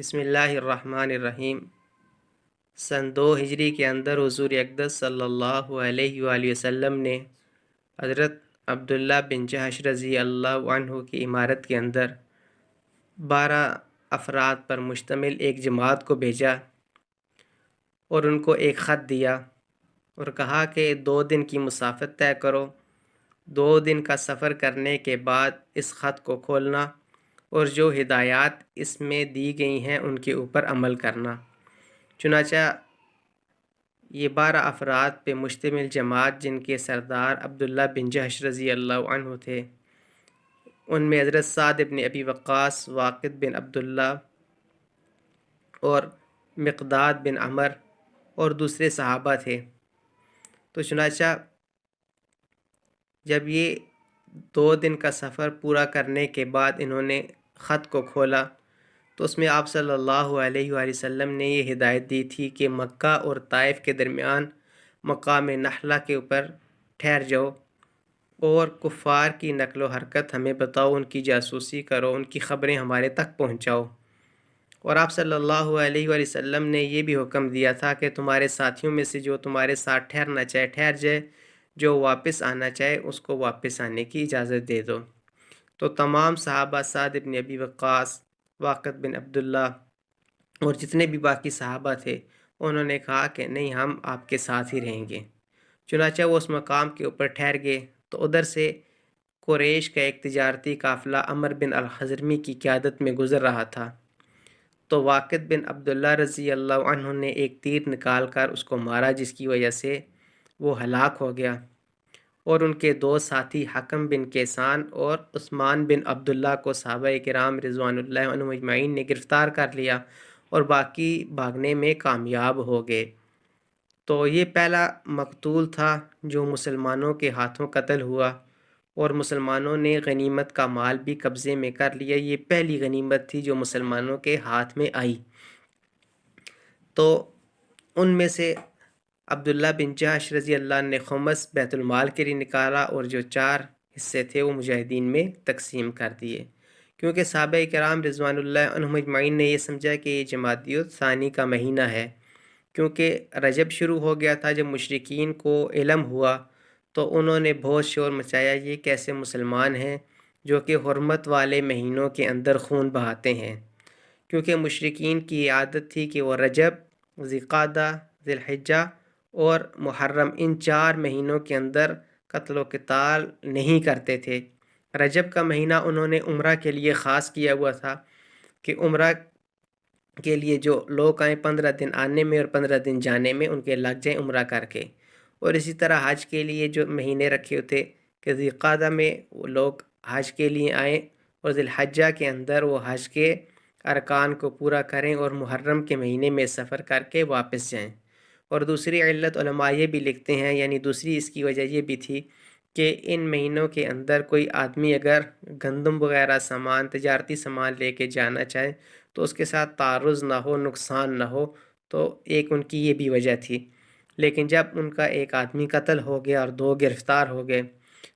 بسم اللہ الرحمن الرحیم۔ سن 2 ہجری کے اندر حضور اقدس صلی اللہ علیہ وآلہ وسلم نے حضرت عبداللہ بن جحش رضی اللہ عنہ کی عمارت کے اندر 12 افراد پر مشتمل ایک جماعت کو بھیجا اور ان کو ایک خط دیا اور کہا کہ 2 دن کی مسافت طے کرو، 2 دن کا سفر کرنے کے بعد اس خط کو کھولنا اور جو ہدایات اس میں دی گئی ہیں ان کے اوپر عمل کرنا۔ چنانچہ یہ 12 افراد پہ مشتمل جماعت، جن کے سردار عبداللہ بن جحش رضی اللہ عنہ تھے، ان میں حضرت سعد بن ابی وقاص، واقد بن عبداللہ اور مقداد بن عمر اور دوسرے صحابہ تھے۔ تو چنانچہ جب یہ 2 دن کا سفر پورا کرنے کے بعد انہوں نے خط کو کھولا تو اس میں آپ صلی اللہ علیہ وآلہ وسلم نے یہ ہدایت دی تھی کہ مکہ اور طائف کے درمیان مقام نخلہ کے اوپر ٹھہر جاؤ اور کفار کی نقل و حرکت ہمیں بتاؤ، ان کی جاسوسی کرو، ان کی خبریں ہمارے تک پہنچاؤ۔ اور آپ صلی اللہ علیہ وآلہ وسلم نے یہ بھی حکم دیا تھا کہ تمہارے ساتھیوں میں سے جو تمہارے ساتھ ٹھہرنا چاہے ٹھہر جائے، جو واپس آنا چاہے اس کو واپس آنے کی اجازت دے دو۔ تو تمام صحابہ، سعد بن ابی وقاص، واقد بن عبداللہ اور جتنے بھی باقی صحابہ تھے، انہوں نے کہا کہ نہیں، ہم آپ کے ساتھ ہی رہیں گے۔ چنانچہ وہ اس مقام کے اوپر ٹھہر گئے تو ادھر سے قریش کا ایک تجارتی قافلہ عمر بن الحضرمی کی قیادت میں گزر رہا تھا۔ تو واقد بن عبداللہ رضی اللہ عنہ نے ایک تیر نکال کر اس کو مارا، جس کی وجہ سے وہ ہلاک ہو گیا، اور ان کے 2 ساتھی حکم بن کیسان اور عثمان بن عبداللہ کو صحابہ کرام رضوان اللہ عنہم اجمعین نے گرفتار کر لیا اور باقی بھاگنے میں کامیاب ہو گئے۔ تو یہ پہلا مقتول تھا جو مسلمانوں کے ہاتھوں قتل ہوا، اور مسلمانوں نے غنیمت کا مال بھی قبضے میں کر لیا۔ یہ پہلی غنیمت تھی جو مسلمانوں کے ہاتھ میں آئی۔ تو ان میں سے عبداللہ بن جحش رضی اللہ عنہ نے خمس بیت المال کے لیے نکالا، اور جو 4 حصے تھے وہ مجاہدین میں تقسیم کر دیے، کیونکہ صحابہ کرام رضوان اللہ عنہم اجمعین نے یہ سمجھا کہ یہ جمادی الثانی کا مہینہ ہے، کیونکہ رجب شروع ہو گیا تھا۔ جب مشرکین کو علم ہوا تو انہوں نے بہت شور مچایا، یہ کیسے مسلمان ہیں جو کہ حرمت والے مہینوں کے اندر خون بہاتے ہیں، کیونکہ مشرکین کی یہ عادت تھی کہ وہ رجب، ذوالقعدہ، ذی الحجہ اور محرم، ان 4 مہینوں کے اندر قتل و قتال نہیں کرتے تھے۔ رجب کا مہینہ انہوں نے عمرہ کے لیے خاص کیا ہوا تھا کہ عمرہ کے لیے جو لوگ آئیں 15 دن آنے میں اور 15 دن جانے میں ان کے لگ جائیں عمرہ کر کے۔ اور اسی طرح حج کے لیے جو مہینے رکھے ہوتے کہ ذی القعدہ میں وہ لوگ حج کے لیے آئیں اور ذی الحجہ کے اندر وہ حج کے ارکان کو پورا کریں اور محرم کے مہینے میں سفر کر کے واپس جائیں۔ اور دوسری علت علماء یہ بھی لکھتے ہیں، یعنی دوسری اس کی وجہ یہ بھی تھی کہ ان مہینوں کے اندر کوئی آدمی اگر گندم وغیرہ سامان، تجارتی سامان لے کے جانا چاہے تو اس کے ساتھ تعرض نہ ہو، نقصان نہ ہو، تو ایک ان کی یہ بھی وجہ تھی۔ لیکن جب ان کا ایک آدمی قتل ہو گیا اور 2 گرفتار ہو گئے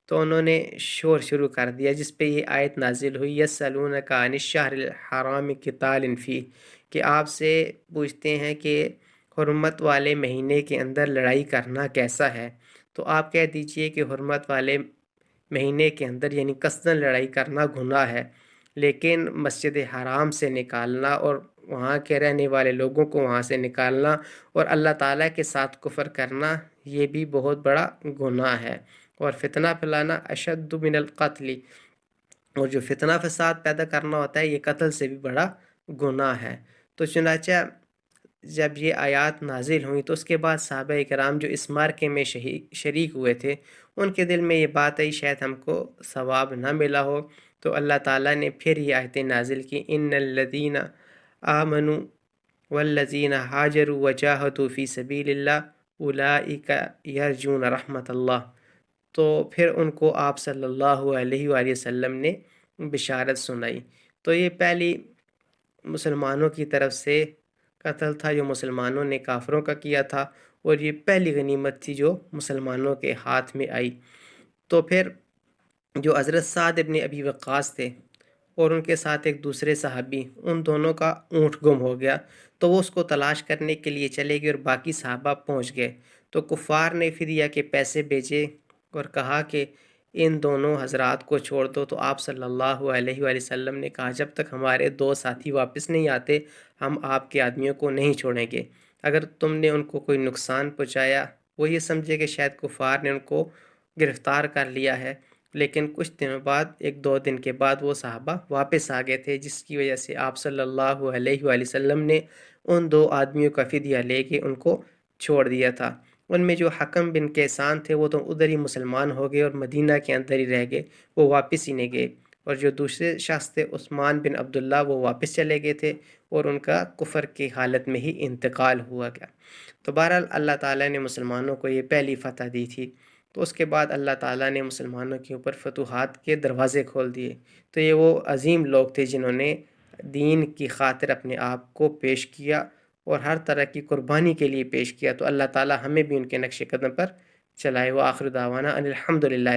تو انہوں نے شور شروع کر دیا، جس پہ یہ آیت نازل ہوئی، یسألونک عن الشہر الحرام قتال فیہ، کہ آپ سے پوچھتے ہیں کہ حرمت والے مہینے کے اندر لڑائی کرنا کیسا ہے، تو آپ کہہ دیجئے کہ حرمت والے مہینے کے اندر یعنی قصداً لڑائی کرنا گناہ ہے، لیکن مسجد حرام سے نکالنا اور وہاں کے رہنے والے لوگوں کو وہاں سے نکالنا اور اللہ تعالیٰ کے ساتھ کفر کرنا، یہ بھی بہت بڑا گناہ ہے، اور فتنہ پھیلانا اشد من القتل، اور جو فتنہ فساد پیدا کرنا ہوتا ہے یہ قتل سے بھی بڑا گناہ ہے۔ تو چنانچہ جب یہ آیات نازل ہوئیں تو اس کے بعد صحابہ کرام جو اس معرکے میں شریک ہوئے تھے، ان کے دل میں یہ بات آئی شاید ہم کو ثواب نہ ملا ہو، تو اللہ تعالیٰ نے پھر یہ آیتیں نازل کی، ان الذین آمنوا والذین ہاجروا وجاہدوا فی سبیل اللہ اولئک یرجون رحمت اللہ۔ تو پھر ان کو آپ صلی اللہ علیہ وآلہ وسلم نے بشارت سنائی۔ تو یہ پہلی مسلمانوں کی طرف سے قتل تھا جو مسلمانوں نے کافروں کا کیا تھا، اور یہ پہلی غنیمت تھی جو مسلمانوں کے ہاتھ میں آئی۔ تو پھر جو حضرت سعد ابن ابی وقاص تھے، اور ان کے ساتھ ایک دوسرے صحابی، ان دونوں کا اونٹ گم ہو گیا، تو وہ اس کو تلاش کرنے کے لیے چلے گئے اور باقی صحابہ پہنچ گئے، تو کفار نے فدیہ کے پیسے بھیجے اور کہا کہ ان دونوں حضرات کو چھوڑ دو، تو آپ صلی اللہ علیہ وآلہ وسلم نے کہا جب تک ہمارے دو ساتھی واپس نہیں آتے ہم آپ کے آدمیوں کو نہیں چھوڑیں گے، اگر تم نے ان کو کوئی نقصان پہنچایا، وہ یہ سمجھے کہ شاید کفار نے ان کو گرفتار کر لیا ہے، لیکن کچھ دنوں بعد، ایک دو دن کے بعد وہ صحابہ واپس آ گئے تھے، جس کی وجہ سے آپ صلی اللہ علیہ وآلہ وسلم نے ان دو آدمیوں کا فدیہ لے کے ان کو چھوڑ دیا تھا۔ ان میں جو حکم بن کیسان تھے وہ تو ادھر ہی مسلمان ہو گئے اور مدینہ کے اندر ہی رہ گئے، وہ واپس ہی نہیں گئے، اور جو دوسرے شخص تھے عثمان بن عبداللہ، وہ واپس چلے گئے تھے اور ان کا کفر کی حالت میں ہی انتقال ہوا گیا۔ تو بہرحال اللہ تعالیٰ نے مسلمانوں کو یہ پہلی فتح دی تھی، تو اس کے بعد اللہ تعالیٰ نے مسلمانوں کے اوپر فتوحات کے دروازے کھول دیے۔ تو یہ وہ عظیم لوگ تھے جنہوں نے دین کی خاطر اپنے آپ کو پیش کیا اور ہر طرح کی قربانی کے لیے پیش کیا، تو اللہ تعالیٰ ہمیں بھی ان کے نقش قدم پر چلائے۔ وآخر دعوانا ان الحمد للہ۔